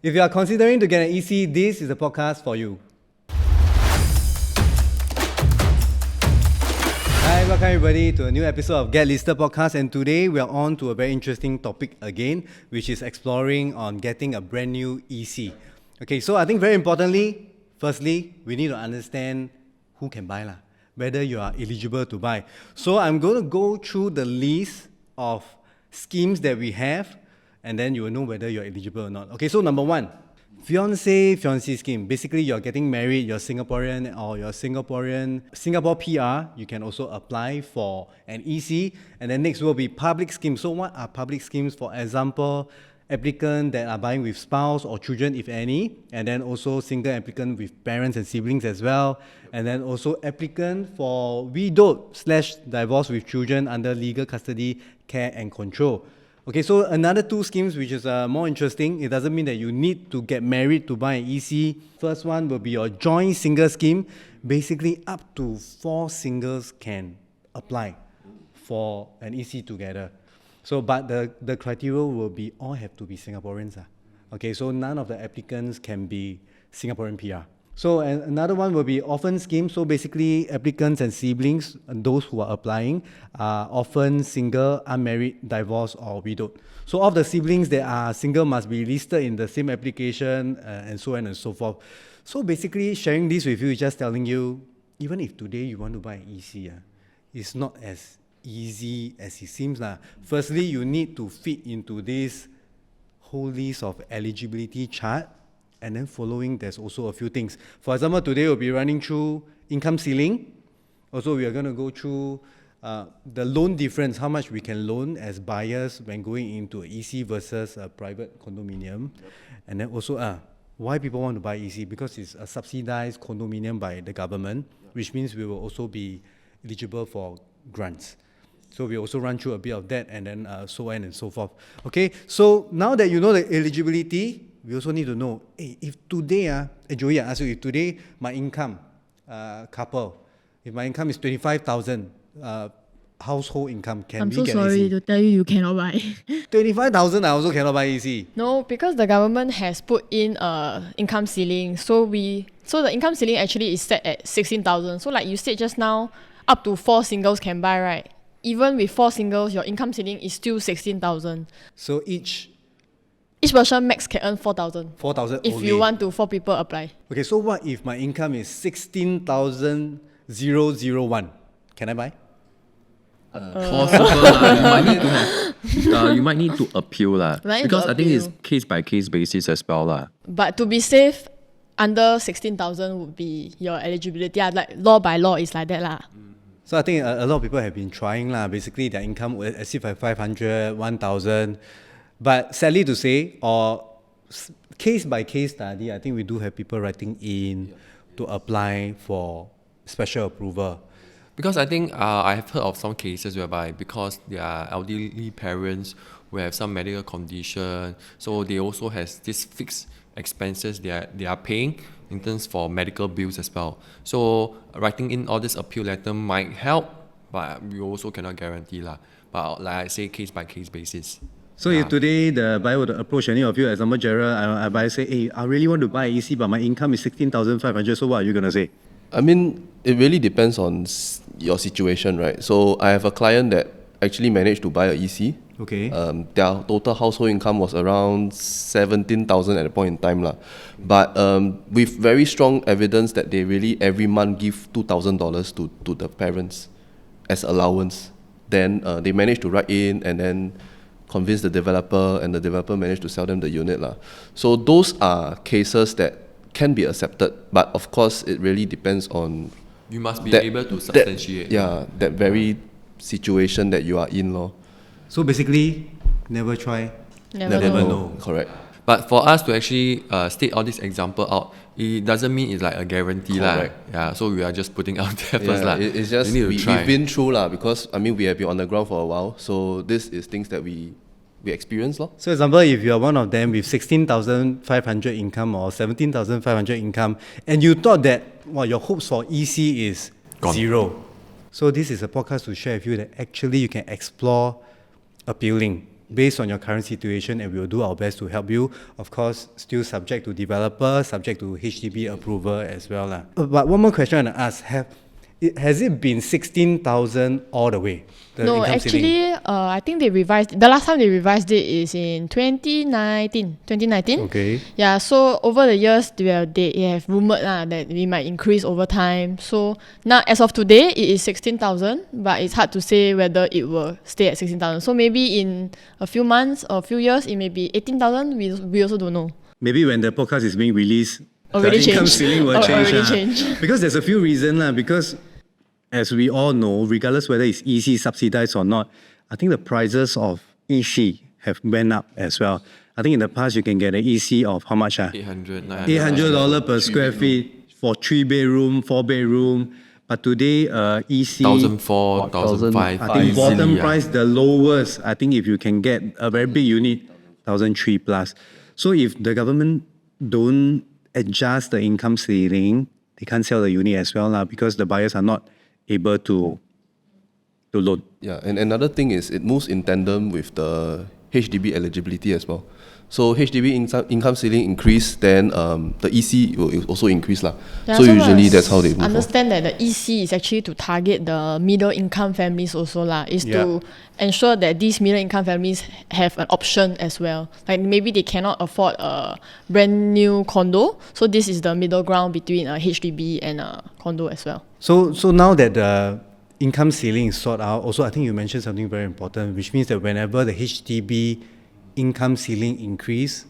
If you are considering to get an EC, this is a podcast for you. Hi, welcome everybody to a new episode of GetListed Podcast, and today we are on to a very interesting topic again, which is exploring on getting a brand new EC. Okay, so I think very importantly, firstly, we need to understand who can buy, whether you are eligible to buy. So I'm going to go through the list of schemes that we have, and then you will know whether you're eligible or not. Okay, so number one, fiancé scheme. Basically, you're getting married, you're Singaporean or you're Singapore PR, you can also apply for an EC. And then next will be public schemes. So what are public schemes? For example, applicant that are buying with spouse or children, if any, and then also single applicant with parents and siblings as well, and then also applicant for widowed/divorced with children under legal custody, care and control. Okay, so another two schemes which is more interesting. It doesn't mean that you need to get married to buy an EC. First one will be your joint single scheme. Basically, up to 4 singles can apply for an EC together. So, but the criteria will be all have to be Singaporeans. Okay, so none of the applicants can be Singaporean PR. So another one will be orphan scheme. So basically, applicants and siblings, those who are applying, are often single, unmarried, divorced, or widowed. So all of the siblings that are single must be listed in the same application, and so on and so forth. So basically, sharing this with you is just telling you, even if today you want to buy an EC, it's not as easy as it seems. Firstly, you need to fit into this whole list of eligibility chart. And then following, there's also a few things. For example, today we'll be running through income ceiling. Also, we are going to go through the loan difference, how much we can loan as buyers when going into an EC versus a private condominium. Yep. And then also, why people want to buy EC? Because it's a subsidized condominium by the government, which means we will also be eligible for grants. So we also run through a bit of that, and then so on and so forth. Okay, so now that you know the eligibility, we also need to know, if today, Joey, I ask you, if today my income, if my income is 25,000 household income, can we get EC? I'm so sorry to tell you, you cannot buy. 25,000, I also cannot buy EC. No, because the government has put in a income ceiling. So the income ceiling actually is set at 16,000. So like you said just now, up to 4 singles can buy, right? Even with 4 singles, your income ceiling is still 16,000. So each person max can earn 4,000. 4,000 if only. you want to 4 people apply. Okay, so what if my income is 16,001? Can I buy? Possible. You might need to appeal because I think it's case by case basis as well But to be safe, under 16,000 would be your eligibility. Like law by law is like that . So I think a lot of people have been trying basically their income as if at 500, 1,000. But sadly to say, or case by case study, I think we do have people writing in to apply for special approval. Because I think I have heard of some cases whereby because they are elderly parents who have some medical condition, so they also has this fixed expenses they are paying in terms for medical bills as well. So writing in all this appeal letter might help, but we also cannot guarantee . But like I say, case by case basis. So if today the buyer would approach any of you, example Gerald, I buy say, hey, I really want to buy EC, but my income is 16,500. So what are you gonna say? I mean, it really depends on your situation, right? So I have a client that actually managed to buy a EC. Okay. Their total household income was around 17,000 at the point in time But with very strong evidence that they really every month give $2,000 to the parents as allowance. Then they managed to write in and then convince the developer, and the developer managed to sell them the unit So those are cases that can be accepted, but of course it really depends on. You must be able to substantiate. That very situation that you are in So basically, never try, Never know. Correct. But for us to actually state all this example out, it doesn't mean it's like a guarantee So we are just putting out there first It's just we've been through because I mean we have been on the ground for a while, so this is things that we experience So example, if you are one of them with 16,500 income or 17,500 income, and you thought that your hopes for EC is gone. 0. So this is a podcast to share with you that actually you can explore appealing. based on your current situation, and we will do our best to help you. Of course, still subject to developer, subject to HDB approval as well lah. But one more question I want to ask: has it been 16,000 all the way? No, actually, I think they revised. The last time they revised it is in 2019. 2019. Okay. Yeah. So over the years, they have rumored that we might increase over time. So now, as of today, it is 16,000. But it's hard to say whether it will stay at 16,000. So maybe in a few months or a few years, it may be 18,000. We also don't know. Maybe when the podcast is being released, Already the income changed. ceiling will change. Already changed. Because there's a few reasons. Because as we all know, regardless whether it's EC subsidized or not, I think the prices of EC have went up as well. I think in the past you can get an EC of how much? $800, $800 per square feet for 3-bedroom, 4-bedroom. But today, EC 1,400, 1,500. I think bottom price, the lowest, I think if you can get a very big unit, 1,300 plus. So if the government don't adjust the income ceiling, they can't sell the unit as well because the buyers are not able to loan. Yeah, and another thing is it moves in tandem with the HDB eligibility as well. So HDB income ceiling increase, then the EC will also increase lah. Yeah, so usually that's how they move. Understand that the EC is actually to target the middle income families also lah. Is to ensure that these middle income families have an option as well. Like maybe they cannot afford a brand new condo, so this is the middle ground between a HDB and a condo as well. So now that the income ceiling is sorted out, also I think you mentioned something very important, which means that whenever the HDB income ceiling increase,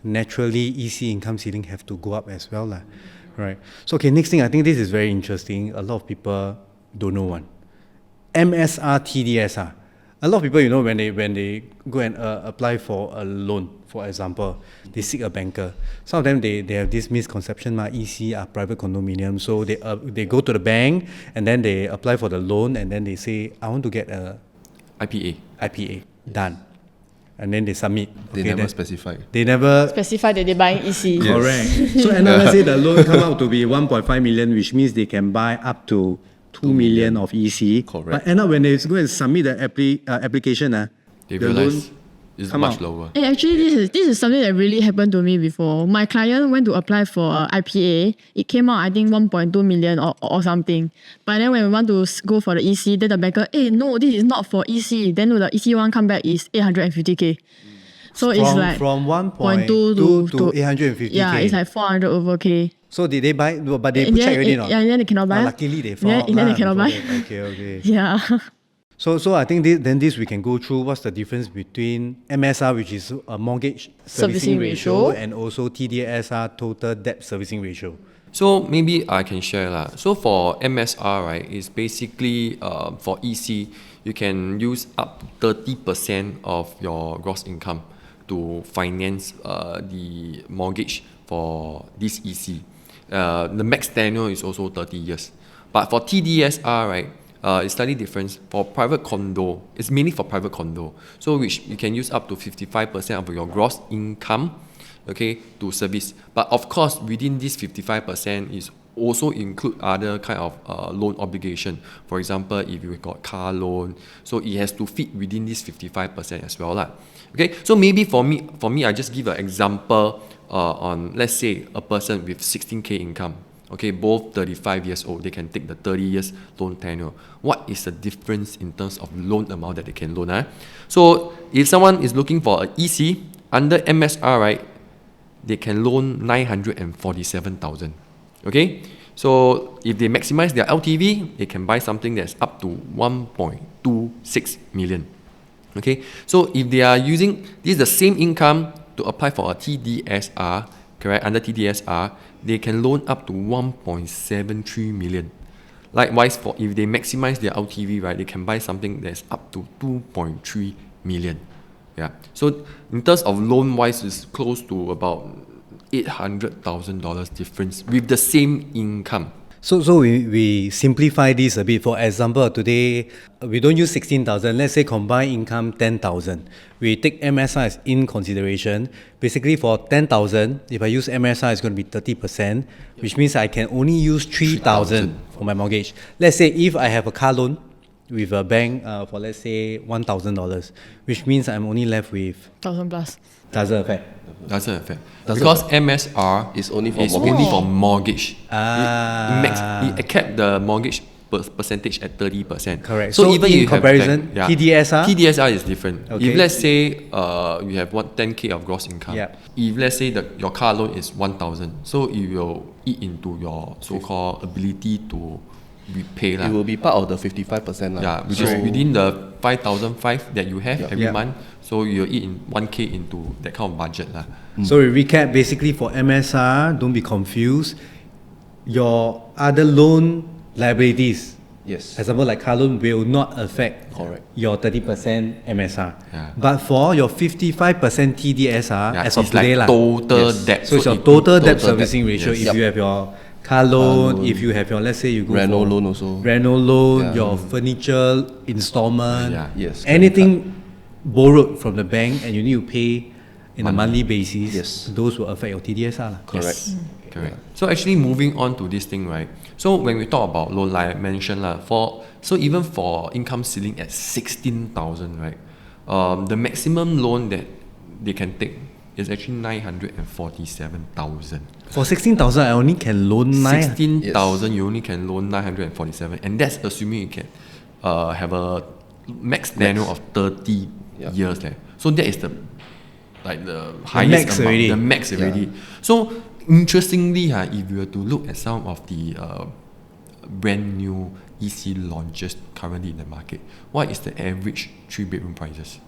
naturally EC income ceiling have to go up as well lah. Right. So okay, next thing, I think this is very interesting. A lot of people don't know one. MSR, TDSR. A lot of people, when they go and apply for a loan, for example, they seek a banker. Some of them they have this misconception, EC are private condominium, so they go to the bank and then they apply for the loan and then they say, I want to get a IPA done. And then they submit. They never specify. They never specify that they buying EC. Yes. Correct. So and let's say the loan come out to be 1.5 million, which means they can buy up to 2 million of EC. Correct. But end up when they go and submit the application, They the realize loan it's come much out. lower. Hey, actually, this is something that really happened to me before. My client went to apply for IPA. It came out, I think, 1.2 million or something. But then when we want to go for the EC, then the banker, no, this is not for EC. Then the EC one come back is 850K. So it's like from 1.2 to 850K. Yeah, it's like 400 over K. So did they buy? But they check already, no? Yeah, and then they cannot buy. Luckily they found. Yeah, then they cannot buy. Okay. Yeah. So I think this we can go through what's the difference between MSR, which is a mortgage servicing ratio, and also TDSR, total debt servicing ratio. So maybe I can share lah. So for MSR, right, is basically for EC, you can use up to 30% of your gross income to finance the mortgage for this EC. The max tenure is also 30 years. But for TDSR, right, it's slightly different. For private condo, it's mainly for private condo. So which you can use up to 55% of your gross income, okay, to service. But of course, within this 55% is also include other kind of loan obligation. For example, if you got car loan, so it has to fit within this 55% as well lah. Okay, so maybe for me, I just give an example on, let's say, a person with 16K income. Okay, both 35 years old, they can take the 30 years loan tenure. What is the difference in terms of loan amount that they can loan? So if someone is looking for an EC under MSR, right, they can loan 947,000. Okay, so if they maximize their LTV, they can buy something that's up to 1.26 million. Okay, so if they are using this the same income to apply for a TDSR, correct, under TDSR, they can loan up to 1.73 million. Likewise, for if they maximize their LTV, right, they can buy something that's up to 2.3 million. Yeah. So in terms of loan wise, it's close to about $800,000 difference with the same income. So we simplify this a bit. For example, today we don't use 16,000. Let's say combined income 10,000. We take MSR as in consideration. Basically, for 10,000, if I use MSR, it's going to be 30%, which means I can only use 3,000 for my mortgage. Let's say if I have a car loan, with a bank for let's say $1,000, which means I'm only left with 1,000 plus. doesn't affect. Doesn't affect. Because MSR It's only for is mortgage. only for mortgage. Ah. It kept the mortgage percentage at 30%. Correct. So, So even in you comparison, have TDSR? TDSR is different. Okay. If let's say you have 10K of gross income, Yeah. if let's say your car loan is 1,000, so it will eat into your so-called ability to repay lah. It will be part of the 55%. Yeah, which is within the 5,005 that you have every Yeah. month. So you'll eat in 1K into that kind of budget lah. So we recap basically for MSR, don't be confused. Your other loan liabilities, Yes. example like car loan, will not affect Correct. your 30% MSR. Yeah. But for your 55% TDSR, Yeah, as of it's like today lah. total Yes. debt. So it's your it- total debt total servicing debt, ratio. yes. If Yup. you have your car loan, loan. if you have your, let's say you go Reno for loan also. Reno loan, Yeah. your furniture installment, Yeah. Yes, anything borrowed from the bank and you need to pay in a monthly Monthly. basis, Yes. those will affect your TDSR lah. Correct. Correct. So actually moving on to this thing, right? So when we talk about loan, like I mentioned lah, so even for income ceiling at 16,000, right? The maximum loan that they can take is actually 947,000. For 16,000, I only can loan 16,000, you only can loan 947, and that's assuming you can have a max tenure of 30 Yeah. years. So that is the highest max amount, already. the max already. So interestingly, if you were to look at some of the brand new EC launches currently in the market, what is the average 3-bedroom prices?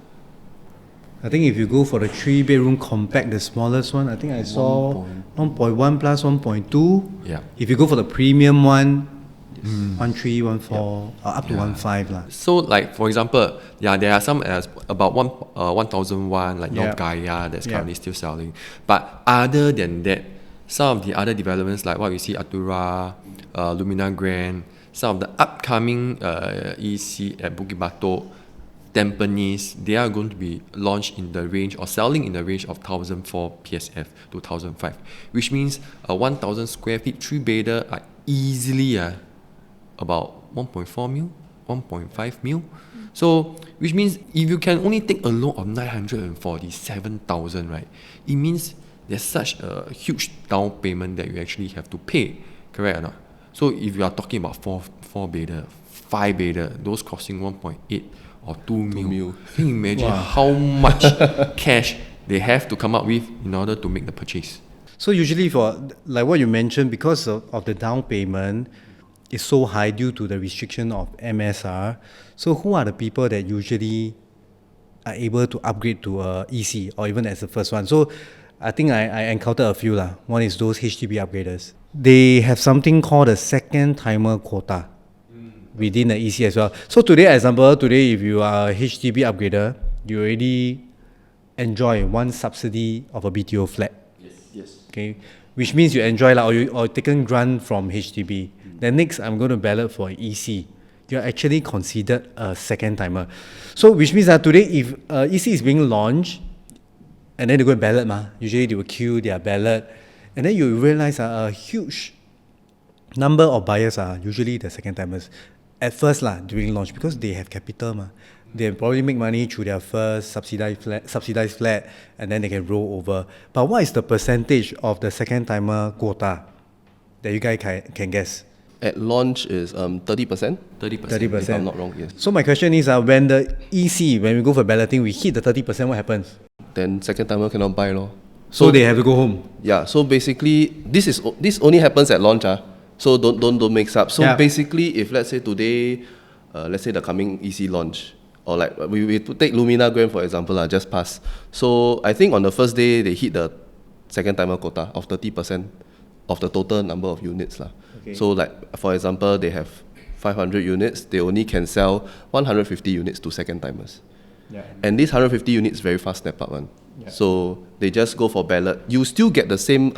I think if you go for the 3-bedroom compact, the smallest one, I think I saw 1.1 plus 1.2. Yeah. If you go for the premium one, 1.3, 1.4, up to 1.5 lah. So, like for example, there are some as about 1,001 like North Gaia that's currently still selling. But other than that, some of the other developments like what we see Atura, Lumina Grand, some of the upcoming EC at Bukit Batok, Tampines, they are going to be launched in the range or selling in the range of 1,004 PSF to 1,005, which means a 1,000 square feet 3-bedder are easily about 1.4 mil, 1.5 mil. So, which means if you can only take a loan of 947,000, right, it means there's such a huge down payment that you actually have to pay, correct or not? So if you are talking about 4-bedder, 5-bedder, those costing 1.8 or 2 mil, can you imagine how much cash they have to come up with in order to make the purchase? So usually for, like what you mentioned, because of the down payment is so high due to the restriction of MSR, so who are the people that usually are able to upgrade to a EC or even as the first one? So I think I encountered a few lah. One is those HDB upgraders. They have something called a second timer quota within the EC as well. So today, example, if you are a HDB upgrader, you already enjoy one subsidy of a BTO flat. Yes. Okay, which means you enjoy or taken grant from HDB. Then next, I'm going to ballot for EC. You're actually considered a second timer. So which means that today, if EC is being launched, and then they go and ballot, usually they will queue their ballot, and then you realize a huge number of buyers are usually the second timers. At first during launch, because they have capital, they probably make money through their first subsidized flat, and then they can roll over. But what is the percentage of the second timer quota that you guys can guess? At launch is 30%. 30%. If I'm not wrong, yes. So my question is, when the EC, when we go for balloting, we hit the 30%, what happens? Then second timer cannot buy lor. So they have to go home. Yeah, so basically this only happens at launch. So don't mix up. So basically, if let's say today, let's say the coming EC launch, or like we take Lumina Grand for example, just pass. So I think on the first day they hit the second timer quota of 30% of the total number of units. Okay. So like for example, they have 500 units, they only can sell 150 units to second timers. Yeah. And this 150 units very fast step up one. Yeah. So they just go for ballot. You still get the same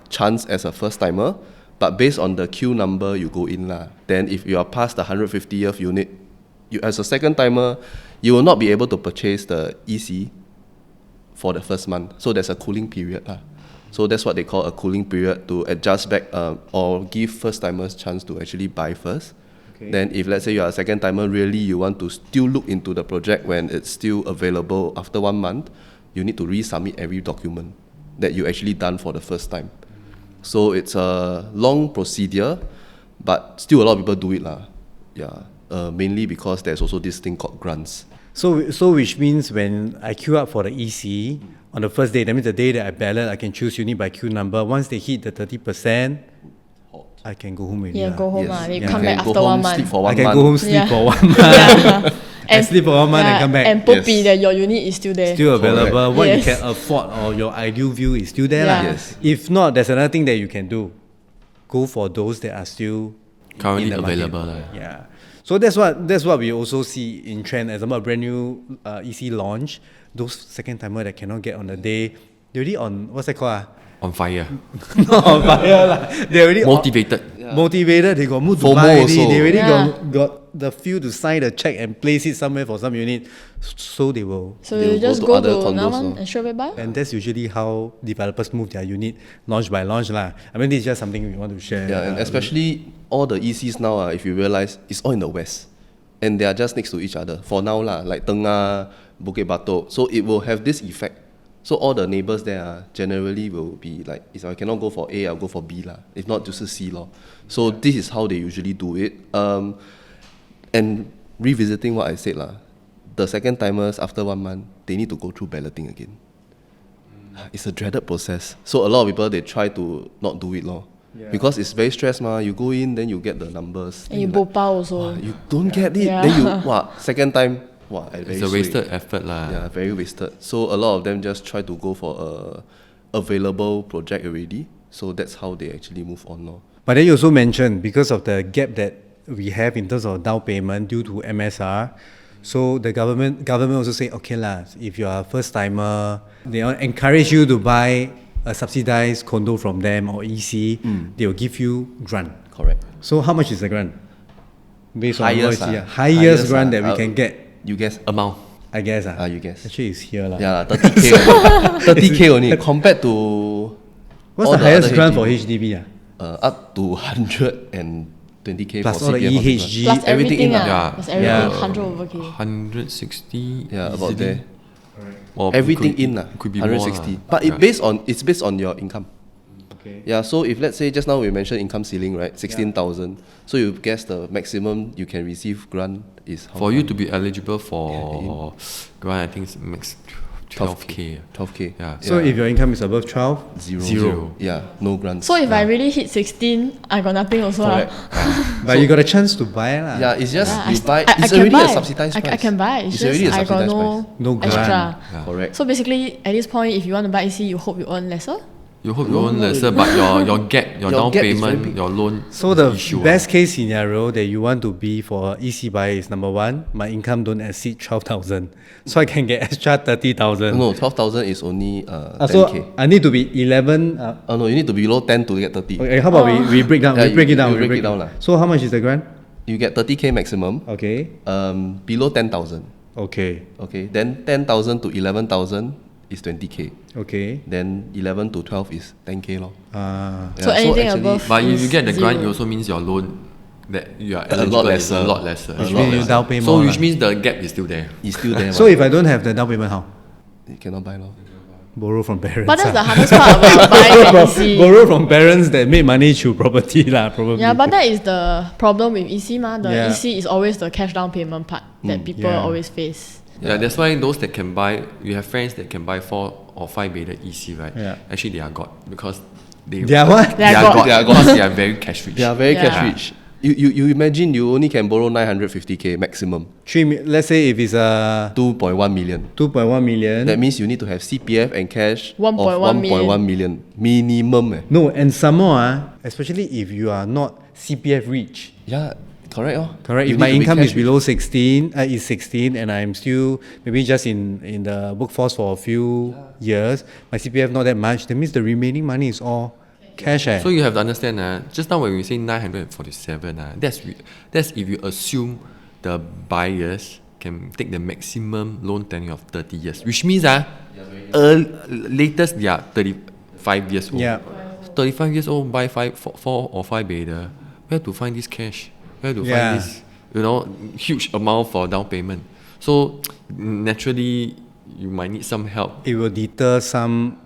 chance as a first timer, but based on the queue number you go in lah. Then if you are past the 150th unit, you as a second timer, you will not be able to purchase the EC for the first month. So there's a cooling period lah. So that's what they call a cooling period to adjust back or give first timers chance to actually buy first. Okay. Then if let's say you are a second timer, really you want to still look into the project when it's still available after 1 month, you need to resubmit every document that you actually done for the first time. So it's a long procedure, but still a lot of people do it lah. Yeah, mainly because there's also this thing called grants. So which means when I queue up for the EC on the first day, that means the day that I ballot, I can choose unit by queue number. Once they hit the 30%, I can go home already. Yeah, go home. Yes. They You come can back go after home, 1 month. sleep for 1 I can month. go home, sleep Yeah. for 1 month. Yeah. I sleep for 1 month and come back. And Poppy, Yes. that your unit is still there. Still available. What you Yes. can afford or your ideal view is still there. Yeah. Lah. Yes. If not, there's another thing that you can do. Go for those that are still Currently in the market. available. Yeah. So that's what we also see in trend. As a brand new EC launch, those second timer that cannot get on the day, they're already on what's that called? On fire. Not on fire lah. They're already Motivated. motivated. They got mood to FOMO buy already. also. They already Yeah. got the feel to sign the check and place it somewhere for some unit. So they will. So They'll you just go go to other to another condos, one lor. and straight away buy. And that's usually how developers move their unit launch by launch lah. I mean, this is just something we want to share. Yeah, and especially all the ECs now, if you realize, it's all in the west. And they are just next to each other. For now, like Tengah, Bukit Batok. So it will have this effect. So all the neighbors there generally will be like, if I cannot go for A, I'll go for B lah. If not, just C lor. So this is how they usually do it. And revisiting what I said lah, the second timers after 1 month, they need to go through balloting again. It's a dreaded process. So a lot of people, they try to not do it lor. Yeah. Because it's very stressed ma. You go in, then you get the numbers. And you then like, bopao also. you don't get it. Yeah. Then you, second time, I very It's a suay. wasted effort lah. Yeah, very wasted. So a lot of them just try to go for a available project already. So that's how they actually move on lor. But then you also mentioned because of the gap that we have in terms of down payment due to MSR. So the government also say, okay lah, if you are a first timer, they encourage you to buy a subsidized condo from them or EC. They will give you grant. Correct. So how much is the grant? Based on Highest, what you see, ah. highest Highest, grant ah. that we can get. You guess? Amount. I guess. You guess. Actually, it's here lah. Yeah, 30k only. 30k only compared to What's all the highest other grant for HDB? HDB? Up to 120k Plus for all the CPF housing EHG. Plus everything everything in lah. Yeah. Plus everything, Yeah. 100 over K. 160. Yeah, about easily. there. Or Everything could, in lah. Could be 160. more lah. But it's based on your income. Okay. Yeah, so if let's say just now we mentioned income ceiling, right? 16,000. So you guess the maximum you can receive grant is how For you much? to be eligible for grant, I think it's max 12k. 12k. Yeah. So if your income is above 12, Zero. Yeah, no grants. So if I really hit 16, I got nothing also. Correct. But you got a chance to buy lah. Yeah, it's just you buy. I It's can already buy. a subsidized price. I can buy. It's just already a I got subsidized price. No grant. extra. Yeah. Correct. So basically, at this point, if you want to buy EC, you hope you earn lesser. You hope you own lesser, but your gap, your down gap is very payment, big. your loan. So the issue, best case scenario that you want to be for EC buyer is number one, my income don't exceed 12,000. So I can get extra 30,000. No, 12,000 is only 10k. So I need to be 11. No, you need to be below 10 to get 30. Okay, how about we break down? Yeah, we break you- it down. you we break it down lah. So how much is the grant? You get 30k maximum. Okay. Below 10,000. Okay. Okay, then 10,000 to 11,000 is 20k. Okay. Then 11 to 12 is 10k lor. So anything actually- above. But if you is get the grant, it zero. also means your loan that you are A lot eligible is lesser. a lot lesser. Which Which means you down pay So more. which lah. means the gap is still there. It's still there. So if I don't have the down payment, how? you cannot buy lor. Borrow from parents. But that's the ah. hardest part about buying an EC. Borrow from parents that made money through property lah, probably. Yeah, but that is the problem with EC ma. The Yeah. EC is always the cash down payment part that people Yeah. always face. Yeah, that's why those that can buy, you have friends that can buy 4 or 5 bedded EC, right? Yeah. Actually, they are God because they They are what? They are God. They are God. because they are very cash rich. They are very Yeah. cash rich. You imagine you only can borrow 950k maximum. Let's say if it's a 2.1 million. 2.1 million. That means you need to have CPF and cash 1.1 of 1.1 million. Minimum. No, and some more, especially if you are not CPF rich. Yeah, correct. Correct. You If my need to be income cash is below 16, is 16, and I'm still maybe just in the workforce for a few years, my CPF not that much. That means the remaining money is all cash. So you have to understand, just now when we say 947, that's if you assume the buyers can take the maximum loan tenure of 30 years, which means latest they are 35 years old. Yeah. 35 years old, buy 4 or 5 bedder. Where to find this cash? where to find this, huge amount for down payment. So naturally, you might need some help. It will deter some.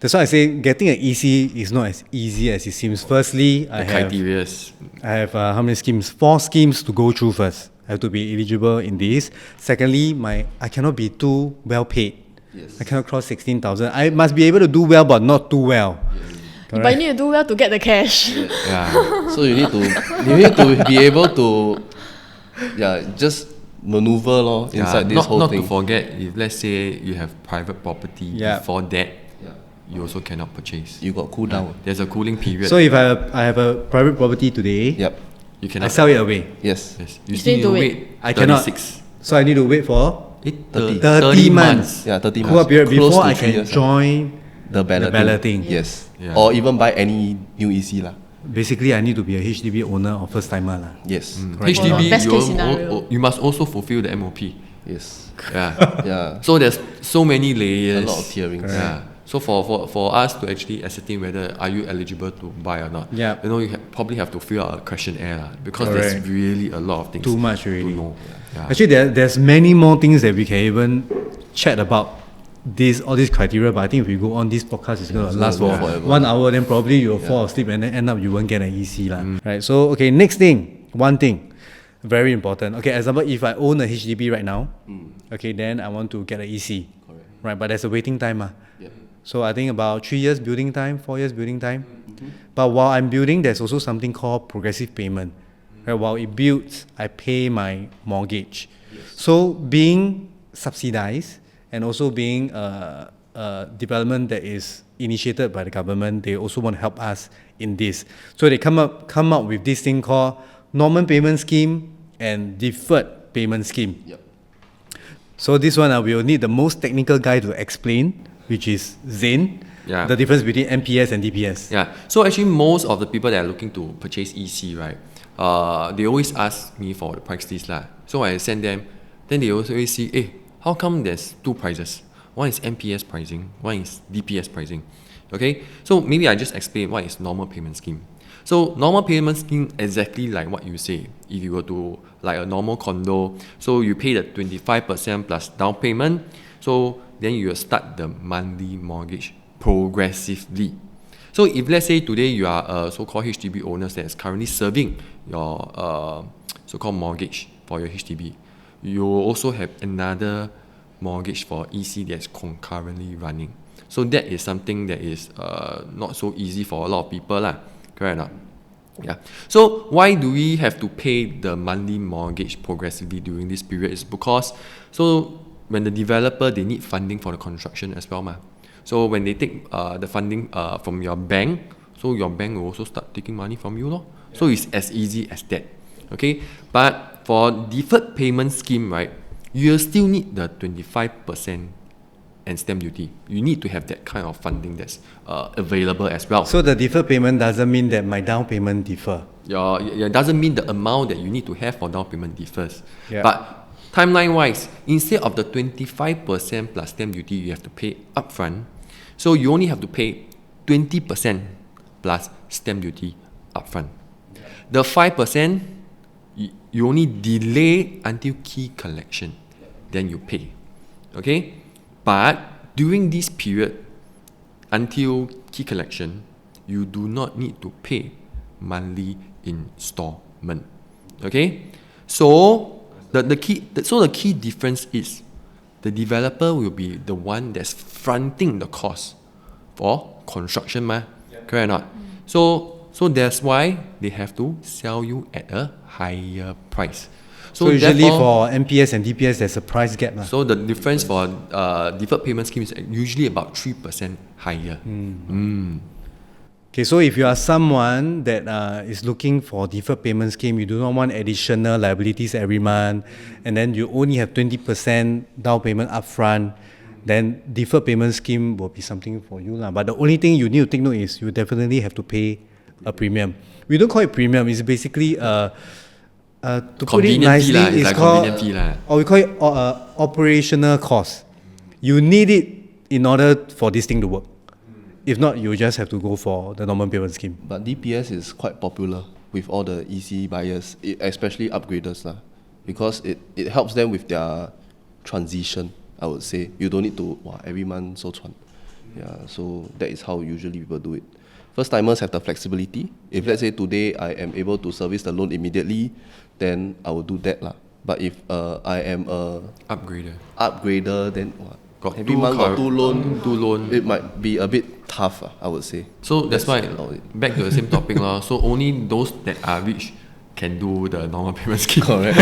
That's why I say getting an EC is not as easy as it seems. Firstly, I have how many schemes? 4 schemes to go through first. I have to be eligible in this. Secondly, I cannot be too well paid. Yes. I cannot cross 16,000. I must be able to do well, but not too well. Correct. But you need to do well to get the cash. Yes. Yeah. So you need to be able to just maneuver inside this whole thing. Not to forget, if let's say you have private property before that, you also cannot purchase. You got cool down. There's a cooling period. So if I have a private property today, you cannot. I sell it away. Yes. You still need to wait. I cannot. So I need to wait for 30 months. Yeah, 30 cool months. period before I can join the balloting. Yes. Yeah. Or even buy any new EC lah. Basically, I need to be a HDB owner or first timer lah. Yes. HDB, Best case scenario. you must also fulfill the MOP. Yes. Yeah. Yeah. So there's so many layers. A lot of tiering. Yeah. So for us to actually ascertain whether are you eligible to buy or not, you probably have to fill out a questionnaire because there's really a lot of things Too much already. to know. Yeah. Actually, there's many more things that we can even chat about all these criteria, but I think if we go on this podcast, it's going to last for forever. 1 hour, then probably you'll fall asleep and then end up you won't get an EC lah. Right? So, okay, next thing, one thing, very important. Okay, example, if I own a HDB right now, okay, then I want to get an EC. Correct. Right, but there's a waiting time. Yeah. So I think about 3 years building time, 4 years building time. But while I'm building, there's also something called progressive payment. Right? While it builds, I pay my mortgage. So being subsidized and also being a development that is initiated by the government, they also want to help us in this. So they come up with this thing called normal payment scheme and deferred payment scheme. Yep. So this one we will need the most technical guy to explain, which is Zane. Yeah. The difference between MPS and DPS. Yeah. So actually, most of the people that are looking to purchase EC, right, they always ask me for the price list lah. So I send them, then they also always see, how come there's 2 prices? One is MPS pricing, one is DPS pricing. Okay. So maybe I just explain what is normal payment scheme. So normal payment scheme, exactly like what you say. If you were to like a normal condo, so you pay the 25% plus down payment. So then you will start the monthly mortgage progressively. So if let's say today you are a so-called HDB owner that is currently serving your so-called mortgage for your HDB, you will also have another mortgage for EC that's concurrently running. So that is something that is not so easy for a lot of people lah. Correct or not? Yeah. So why do we have to pay the monthly mortgage progressively during this period? Is because when the developer, they need funding for the construction as well. So when they take the funding from your bank, so your bank will also start taking money from you. So it's as easy as that. Okay. But for deferred payment scheme, right, you still need the 25% and stamp duty. You need to have that kind of funding that's available as well. So the deferred payment doesn't mean that my down payment differ. It doesn't mean the amount that you need to have for down payment differs. Yeah. But timeline-wise, instead of the 25% plus stamp duty you have to pay upfront, so you only have to pay 20% plus stamp duty upfront. The 5%, you only delay until key collection, then you pay. Okay? But during this period, until key collection, you do not need to pay monthly installment. Okay? So the key difference is the developer will be the one that's fronting the cost for construction, correct or not? So that's why they have to sell you at a higher price. So usually for MPS and DPS, there's a price gap. So the difference for deferred payment scheme is usually about 3% higher. Okay, so if you are someone that is looking for deferred payment scheme, you do not want additional liabilities every month, and then you only have 20% down payment upfront, then deferred payment scheme will be something for you. But the only thing you need to take note is you definitely have to pay a premium. We don't call it premium, it's basically to put it nicely, it's called, or we call it operational cost. You need it in order for this thing to work. If not, you just have to go for the normal payment scheme. But DPS is quite popular. with all the EC buyers, especially upgraders lah, because it helps them with their transition. I would say you don't need to every month so chuan. Yeah, so that is how usually people do it. First timers have the flexibility. If let's say today I am able to service the loan immediately, then I will do that lah. But if I am a upgrader, then every month got two loan, it might be a bit tough, I would say. So that's why, back to the same topic lah. So only those that are rich can do the normal payment scheme. Correct.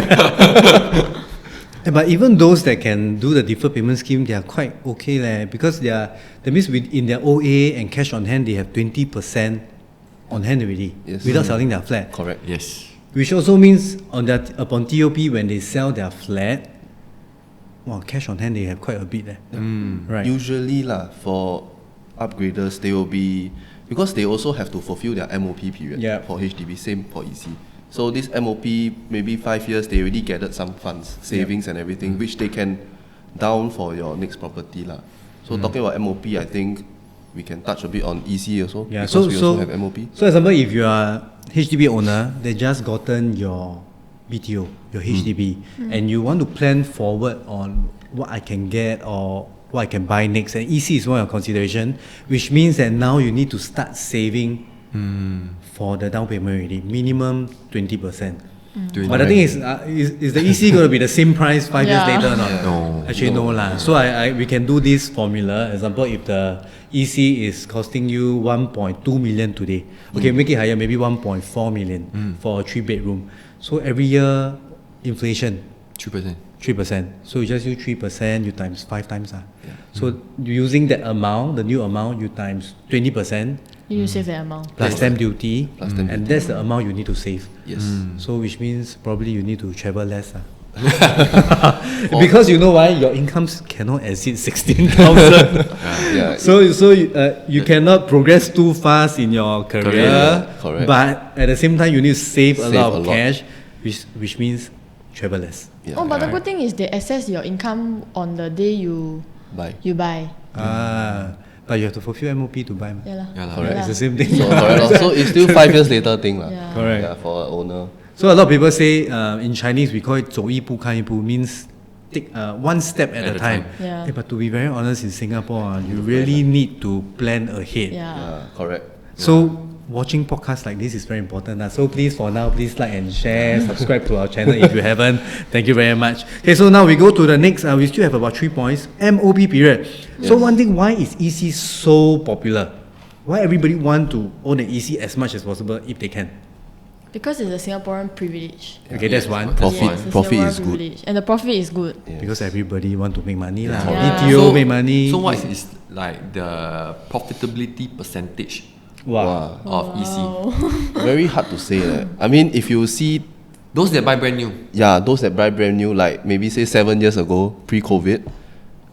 But even those that can do the deferred payment scheme, they are quite okay because that means in their OA and cash on hand, they have 20% on hand already without selling their flat. Correct. Yes. Which also means upon TOP, when they sell their flat, cash on hand they have quite a bit. Right. Usually for upgraders, they will be, because they also have to fulfill their MOP period for HDB, same for EC. So this MOP, maybe 5 years, they already gathered some funds, savings and everything, which they can down for your next property lah. So talking about MOP, I think we can touch a bit on EC also, because we also have MOP. So example, if you are HDB owner, they just gotten your BTO, your HDB, and you want to plan forward on what I can get or what I can buy next, and EC is one of your consideration, which means that now you need to start saving for the down payment already, minimum 20%. But the thing is the EC going to be the same price 5 years later or not? No. Actually, no lah. So we can do this formula. Example, if the EC is costing you 1.2 million today, okay, make it higher, maybe 1.4 million for a 3-bedroom. So every year, inflation 3%. So you just use 3%, you times 5 times. So using that amount, the new amount, you times 20%. You save that amount. Plus stamp duty, and that's the amount you need to save. Yes. So which means probably you need to travel less. Because you know why? Your incomes cannot exceed 16,000. So you cannot progress too fast in your career. Correct. But at the same time, you need to save a lot of cash, which means travel less. But the good thing is they assess your income on the day you buy. But you have to fulfill MOP to buy. Correct. It's the same thing. So it's still 5 years later thing lah. Correct. Yeah, for an owner. So a lot of people say in Chinese we call it 走一步看一步, means take one step at a time. But to be very honest, in Singapore, you really need to plan ahead. Correct. So watching podcasts like this is very important. So please, for now, please like and share, subscribe to our channel if you haven't. Thank you very much. Okay, so now we go to the next. We still have about 3 points. MOP period. So one thing, why is EC so popular? Why everybody want to own an EC as much as possible if they can? Because it's a Singaporean privilege. Okay, that's one. Profit is good. And the profit is good. Because everybody want to make money. BTO make money. So what is like the profitability percentage of EC? Very hard to say. I mean, if you see those that buy brand new. Those that buy brand new, like maybe say 7 years ago, pre-COVID,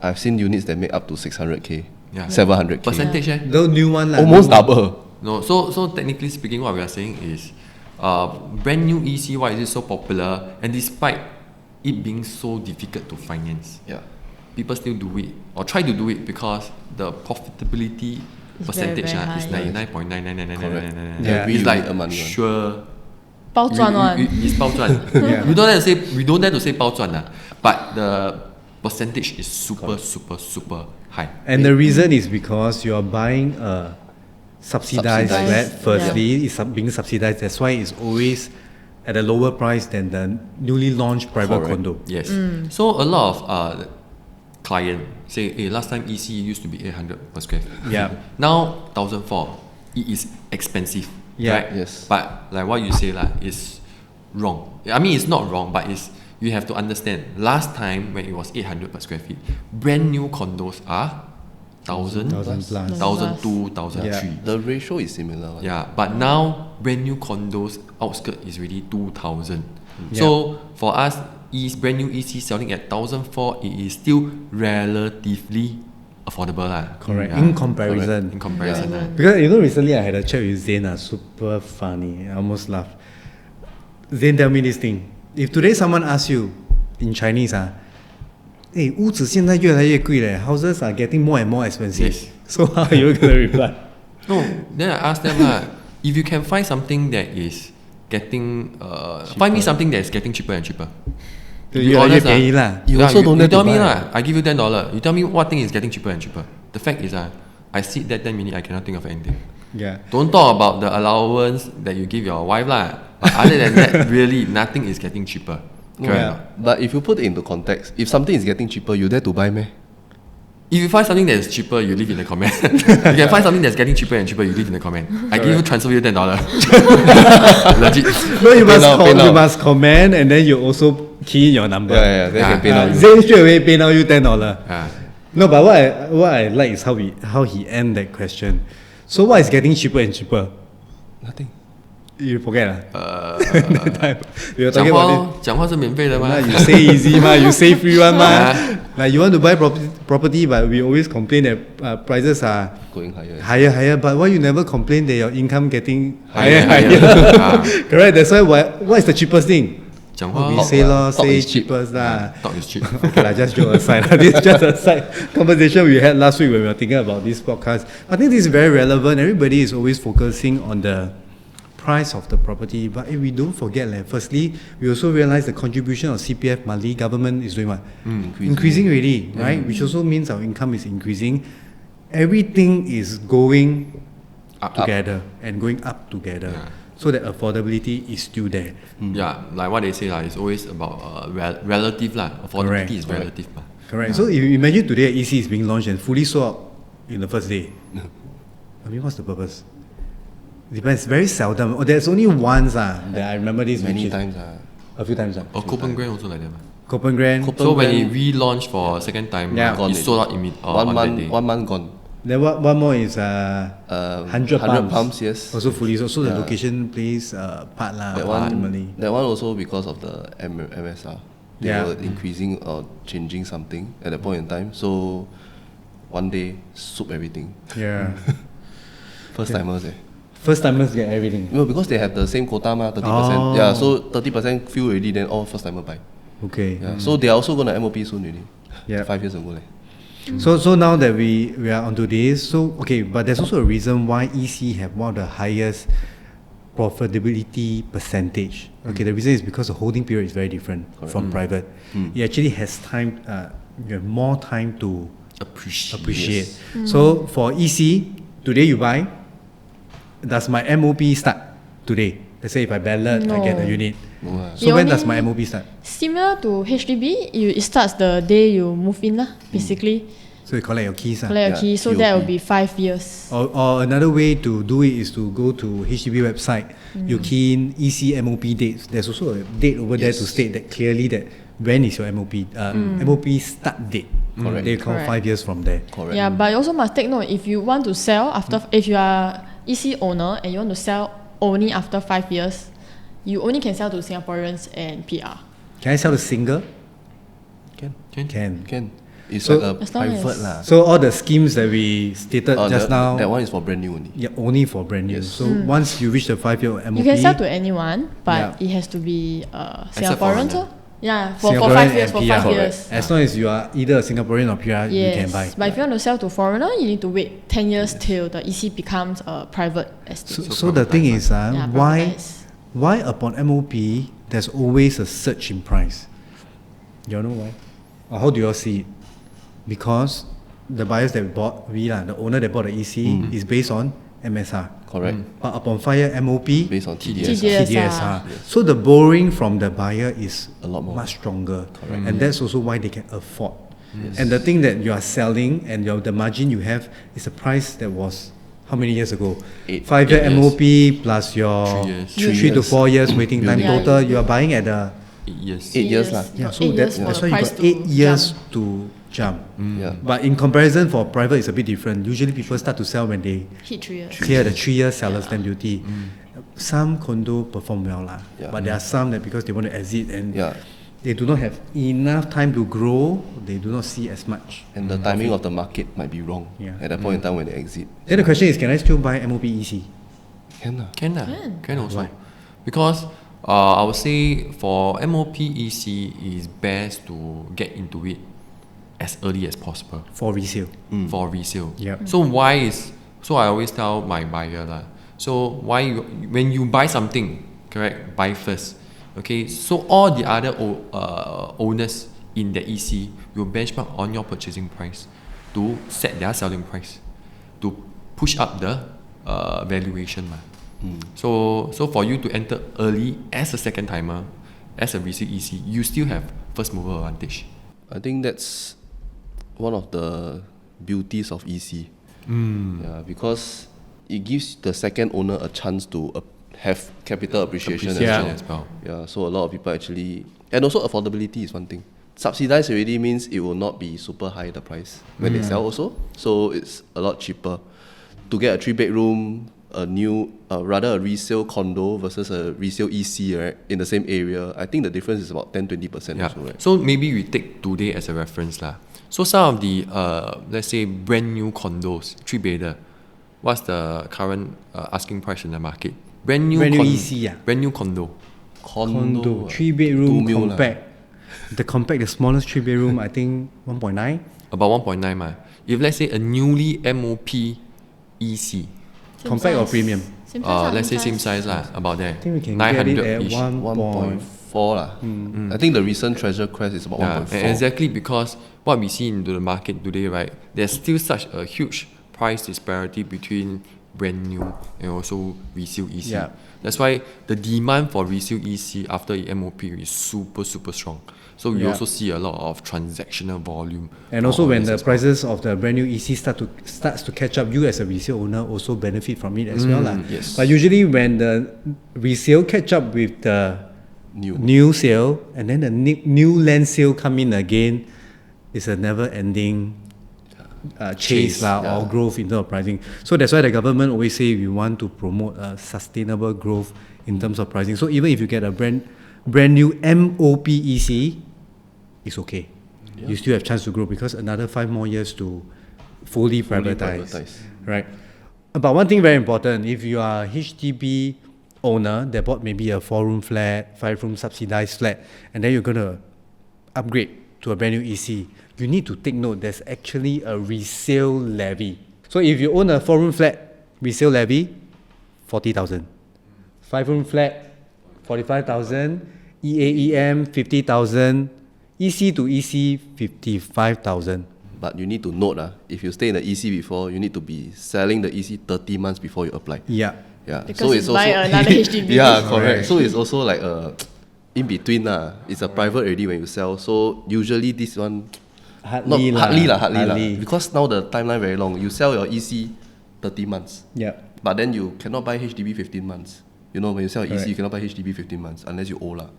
I've seen units that make up to 600k, 700k. Percentage, The new one, almost double. No, so technically speaking, what we are saying is, brand new EC, why is it so popular? And despite it being so difficult to finance, people still do it or try to do it because the profitability percentage is 99.99999. It's like sure. 包赚 one. It's 包赚. We don't dare to say 包赚 but the percentage is super high. And the reason is because you are buying a subsidized flat. Firstly, it's being subsidized. That's why it's always at a lower price than the newly launched private condo. Yes. So a lot of client say, hey, last time EC used to be 800 per square feet. Now 1,004. It is expensive. Right? Yes. But like what you say is wrong. I mean, it's not wrong, but you have to understand. Last time when it was 800 per square feet, brand new condos are 1,000 plus, 1,200, 1,300. The ratio is similar. But now brand new condos outskirt is really 2,000. So for us, brand new EC selling at 1,004, it is still relatively affordable Correct. In comparison. Because recently I had a chat with Zane, super funny. I almost laughed. Zane tell me this thing. If today someone asks you in Chinese, 屋子现在越来越贵了 houses are getting more and more expensive. So how are you going to reply? No, then I ask them if you can find something that is getting find me something that's getting cheaper and cheaper. You honest, pay lah. You also don't you have to tell me buy. lah. I give you $10. You tell me what thing is getting cheaper and cheaper. The fact is I sit that 10 minutes, I cannot think of anything. Yeah. Don't talk about the allowance that you give your wife lah. But other than that, really nothing is getting cheaper. Correct. Yeah. But if you put it into context, if something is getting cheaper, you dare to buy meh? If you find something that is cheaper, you leave in the comment. You can find something that's getting cheaper and cheaper, you leave in the comment. I give you transfer you $10. Legit. No, you must now, pay now. you must comment and then you also key in your number. Yeah, then you can pay now. Zane straight away pay now you $10. Ah. No, but what I like is how he end that question. So what is getting cheaper and cheaper? Nothing. You forget that time we were talking about 讲话是免费的吗？ it. You say easy ma, you say free one ma. Like you want to buy property, but we always complain that prices are Going higher. higher. But why you never complain that your income getting Higher. higher? Correct. That's why what is the cheapest thing? 讲话 We say lor, Talk say is cheap. cheapest lah. talk is cheap. Okay lah, just joke aside. This is just a side conversation we had last week when we were thinking about this podcast. I think this is very relevant. Everybody is always focusing on the price of the property, but if we don't forget, firstly, we also realize the contribution of CPF monthly government is doing what? Increasing already, right? Which also means our income is increasing. Everything is going Up. together and going up together, so that affordability is still there. Yeah, like what they say it's always about relative lah. Affordability Correct. is relative lah. Correct. So if you imagine today EC is being launched and fully sold out in the first day, I mean, what's the purpose? Depends. Very seldom. Oh, there's only once that I remember this. Many which is times. A few times. Or Copen Grand also like that. Copen Grand. So when it relaunched for a second time, Yeah. it sold out on that day. 1 month gone. Then one more is 100 pumps, yes. Also fully sold. So the location plays part lah. Ultimately. That one also because of the MSR. They were increasing or changing something at that point in time. So one day, soup everything. Yeah. First timers. First timers get everything. No, because they have the same quota, 30%. Yeah, so 30% fuel already, then all first timer buy. Okay. Yeah. So they are also going to MOP soon already. Yeah. 5 years ago. So now that we are onto this, so okay, but there's also a reason why EC have one of the highest profitability percentage. Okay, the reason is because the holding period is very different from private. It actually has time, you have more time to appreciate. So for EC, today you buy, does my MOP start today? Let's say if I ballot, I get a unit. So when does my MOP start? Similar to HDB, it starts the day you move in, basically. So you collect your keys. Collect your key, so that will be 5 years. Or another way to do it is to go to HDB website. You key in EC MOP dates. There's also a date over there to state that clearly that when is your MOP MOP start date. Correct. They count 5 years from there. Correct. Yeah, but you also must take note, if you want to sell if you are EC owner and you want to sell only after 5 years, you only can sell to Singaporeans and PR. Can I sell the single? Can. Can. It's So- like a As long as- private lah. So all the schemes that we stated just now, That one is for brand new only. yeah, only for brand new. Yes. So once you reach the 5-year MOP, You can sell to anyone, but Yeah. it has to be Except Singaporeans. foreigner. Yeah, for Singaporean 5 years. and For PR. 5 years. As long as you are either a Singaporean or PR, you can Yes, buy. but if you want to sell to foreigner, you need to wait 10 years till the EC becomes a private estate. So the thing is, Yeah, why upon MOP there's always a surge in price? You all know why? Or how do you all see it? Because the buyers that bought, the owner that bought the EC is based on MSR. Correct. But upon 5-year MOP, Based on TDSR. TDSR. So the borrowing from the buyer is A lot more. much stronger. And that's also why they can afford. And the thing that you are selling and the margin you have is a price that was how many years ago? 5-year 8 years. MOP plus your 3 years. 3 to 4 years waiting time. Yeah. Total, you are buying at the 8 years. 8 years lah. yeah. Got So 8 years for that's the why you price got to 8 years jump. to jump. Yeah. But in comparison for private, it's a bit different. Usually people start to sell when they Hit 3 years. clear the 3-year seller's stamp duty. Some condo perform well lah, Yeah. but there are some that because they want to exit and Yeah. they do not have enough time to grow, they do not see as much. And the timing of the market might be wrong Yeah. at that point in time when they exit. Then the question is, can I still buy MOP EC? Can lah. Can also. Why? Because I would say for MOP EC is best to get into it as early as possible For resale. for resale. Yep. So I always tell my buyer lah. So when you buy something, correct? Buy first. Okay, so all the other owners in the EC will benchmark on your purchasing price to set their selling price to push up the valuation. So for you to enter early as a second timer, as a resale EC, you still have first mover advantage. I think that's one of the beauties of EC. Yeah, because it gives the second owner a chance to have capital appreciation As well. Yeah, so a lot of people actually, and also affordability is one thing. Subsidized already means it will not be super high the price when they sell also, so it's a lot cheaper. To get a 3-bedroom, a resale condo versus a resale EC, right, in the same area, I think the difference is about 10-20% Yeah. also, right? So maybe we take today as a reference lah. So some of the let's say brand new condos, 3-bedder, what's the current asking price in the market? Brand new EC, brand new condo. Condo, 3-bedroom 2 mil compact. The smallest 3-bedroom, I think 1.9. About 1.9 ma. If let's say a newly MOP EC, Compact or premium? let's say same size lah, about there. I think we can get it at 900-ish. 1.4 lah. I think the recent Treasure Crest is about Yeah, 1.4. and exactly because what we see into the market today, right, there's still such a huge price disparity between brand new and also resale EC. Yeah. That's why the demand for resale EC after MOP is super strong. So we also see a lot of transactional volume. And also when the prices of the brand new EC starts to catch up, you as a resale owner also benefit from it as well lah. Yes. But usually when the resale catch up with the new sale and then the new land sale come in again, it's a never-ending chase lah, or growth in terms of pricing. So that's why the government always say we want to promote a sustainable growth in terms of pricing. So even if you get a brand new MOP EC, it's okay. You still have chance to grow because another 5 more years to fully privatize. Right. But one thing very important, if you are a HDB owner that bought maybe a 4-room flat, 5-room subsidized flat, and then you're going to upgrade to a brand new EC, you need to take note there's actually a resale levy. So if you own a 4-room flat, resale levy, 40,000. 5-room flat, 45,000. EAEM, 50,000. EC to EC, 55,000. But you need to note, if you stay in the EC before, you need to be selling the EC 30 months before you apply. Yeah. Yeah. Because so it's also buy another HDB. Yeah, correct. So it's also like in between It's a private already when you sell. So usually this one Hardly lah. Because now the timeline very long. You sell your EC 30 months. Yeah. But then you cannot buy HDB 15 months. You know, when you sell EC, you cannot buy HDB 15 months unless you owe lah.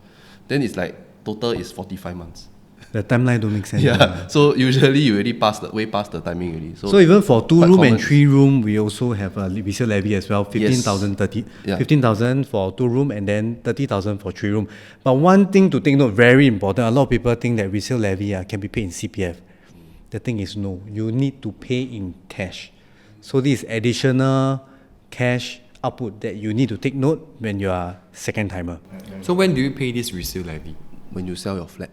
Then it's like total is 45 months. The timeline don't make sense. Yeah. So usually you already way past the timing already. So even for 2-room and common. 3-room, we also have a resale levy as well. 15,000, 30. Yeah. 15,000 for 2-room and then 30,000 for 3-room. But one thing to take note, very important, a lot of people think that resale levy can be paid in CPF. The thing is no, you need to pay in cash. So this is additional cash output that you need to take note when you are second timer. So when do you pay this resale levy? When you sell your flat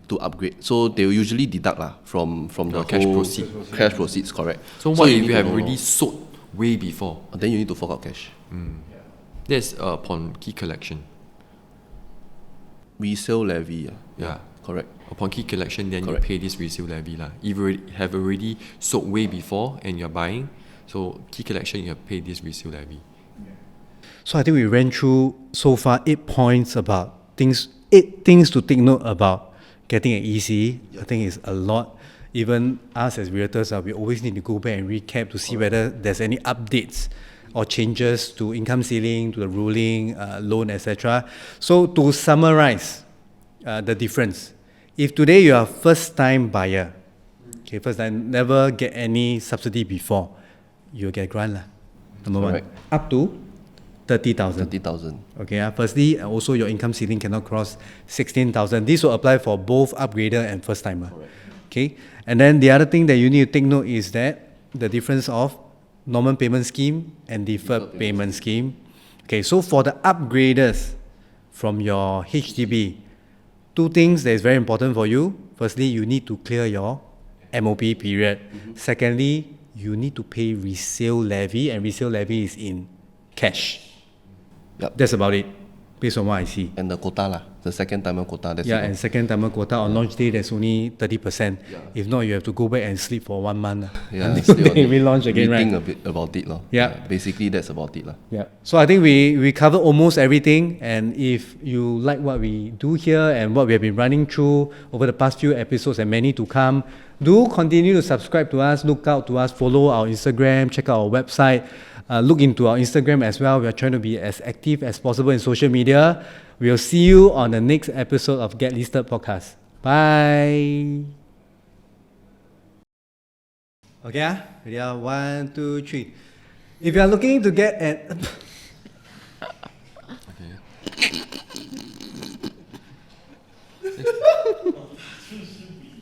to upgrade. So they will usually deduct from the cash whole proceeds. Cash proceeds, correct. So what if need you have to know. already sold way before? Then you need to fork out cash. That's upon key collection. Resale levy. Yeah. Correct. Upon key collection, then Correct. you pay this resale levy lah. If you have already sold way before and you're buying, so key collection you have paid this resale levy. So I think we ran through so far 8 points about 8 things to take note about getting an EC. I think it's a lot. Even us as realtors, we always need to go back and recap to see whether there's any updates or changes to income ceiling, to the ruling, loan, etc. So to summarize the difference, if today you are a first-time buyer, first time, never get any subsidy before, you'll get grant lah. Number Correct. 1, up to 30,000. 30,000. Okay, firstly, also your income ceiling cannot cross 16,000. This will apply for both upgrader and first timer. Okay, and then the other thing that you need to take note is that the difference of normal payment scheme and deferred payment scheme. Okay, so for the upgraders from your HDB, 2 things that is very important for you. Firstly, you need to clear your MOP period. Secondly, you need to pay resale levy, and resale levy is in cash. Yep. That's about it. based on what I see. And the quota lah, the second timer quota. That's Yeah, it. and second timer quota on launch day, there's only 30%. If not, you have to go back and sleep for 1 month. Yeah, Until still they relaunch again, right? Think a bit about it, lor. Yeah. Basically, that's about it, lah. Yeah. So I think we covered almost everything. And if you like what we do here and what we have been running through over the past few episodes and many to come, do continue to subscribe to us, look out to us, follow our Instagram, check out our website, look into our Instagram as well. We are trying to be as active as possible in social media. We'll see you on the next episode of Get Listed Podcast. Bye. Okay, ready? 1, 2, 3. If you are looking to get an